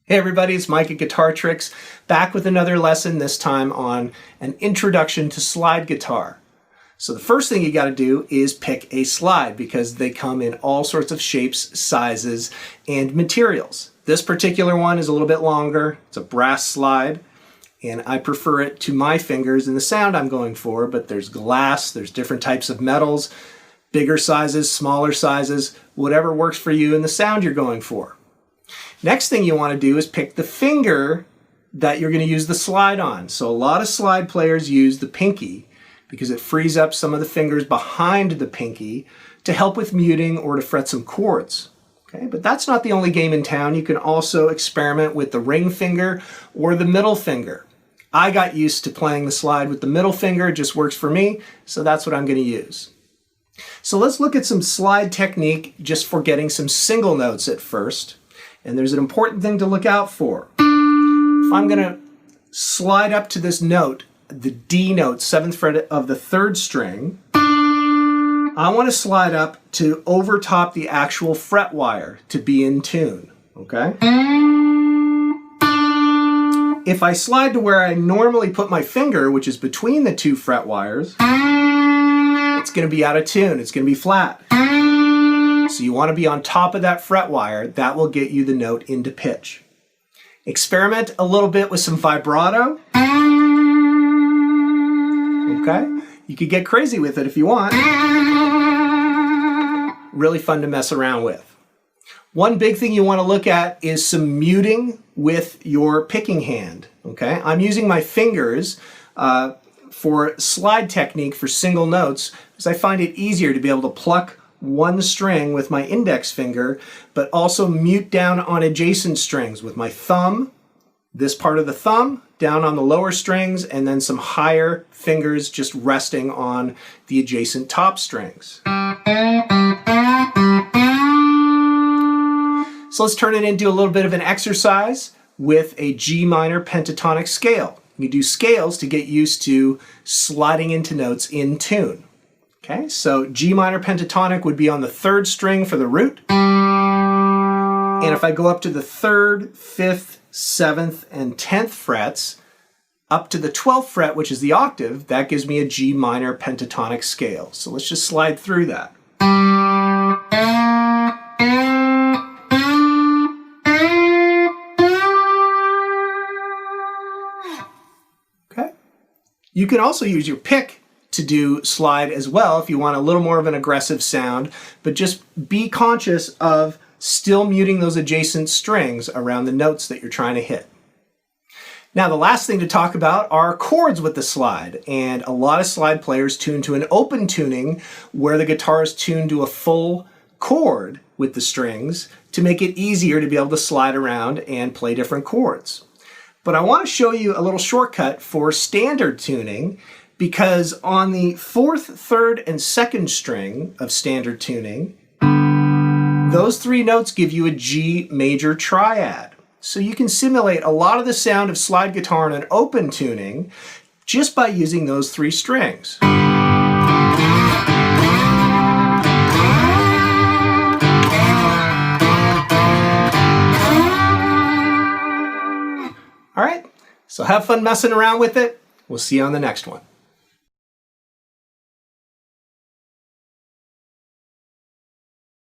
Hey everybody, it's Mike at Guitar Tricks, back with another lesson, this time on an introduction to slide guitar. So the first thing you got to do is pick a slide because they come in all sorts of shapes, sizes, and materials. This particular one is a little bit longer. It's a brass slide, and I prefer it to my fingers and the sound I'm going for, but there's glass, there's different types of metals, bigger sizes, smaller sizes, whatever works for you and the sound you're going for. Next thing you want to do is pick the finger that you're going to use the slide on. So a lot of slide players use the pinky because it frees up some of the fingers behind the pinky to help with muting or to fret some chords. Okay, but that's not the only game in town. You can also experiment with the ring finger or the middle finger. I got used to playing the slide with the middle finger. It just works for me, so that's what I'm going to use. So let's look at some slide technique just for getting some single notes at first. And there's an important thing to look out for. If I'm going to slide up to this note, the D note, 7th fret of the 3rd string, I want to slide up to overtop the actual fret wire to be in tune, okay? If I slide to where I normally put my finger, which is between the 2 fret wires, it's going to be out of tune, it's going to be flat. So you want to be on top of that fret wire. That will get you the note into pitch. Experiment a little bit with some vibrato. Okay? You could get crazy with it if you want. Really fun to mess around with. One big thing you want to look at is some muting with your picking hand. Okay? I'm using my fingers for slide technique for single notes because I find it easier to be able to pluck one string with my index finger, but also mute down on adjacent strings with my thumb, this part of the thumb, down on the lower strings, and then some higher fingers just resting on the adjacent top strings. So let's turn it into a little bit of an exercise with a G minor pentatonic scale. You do scales to get used to sliding into notes in tune. Okay, so G minor pentatonic would be on the 3rd string for the root. And if I go up to the 3rd, 5th, 7th, and 10th frets, up to the 12th fret, which is the octave, that gives me a G minor pentatonic scale. So let's just slide through that. Okay. You can also use your pick to do slide as well if you want a little more of an aggressive sound, but just be conscious of still muting those adjacent strings around the notes that you're trying to hit. Now the last thing to talk about are chords with the slide, and a lot of slide players tune to an open tuning where the guitar is tuned to a full chord with the strings to make it easier to be able to slide around and play different chords. But I want to show you a little shortcut for standard tuning, because on the 4th, 3rd, and 2nd string of standard tuning, those 3 notes give you a G major triad. So you can simulate a lot of the sound of slide guitar in an open tuning just by using those 3 strings. All right, so have fun messing around with it. We'll see you on the next one.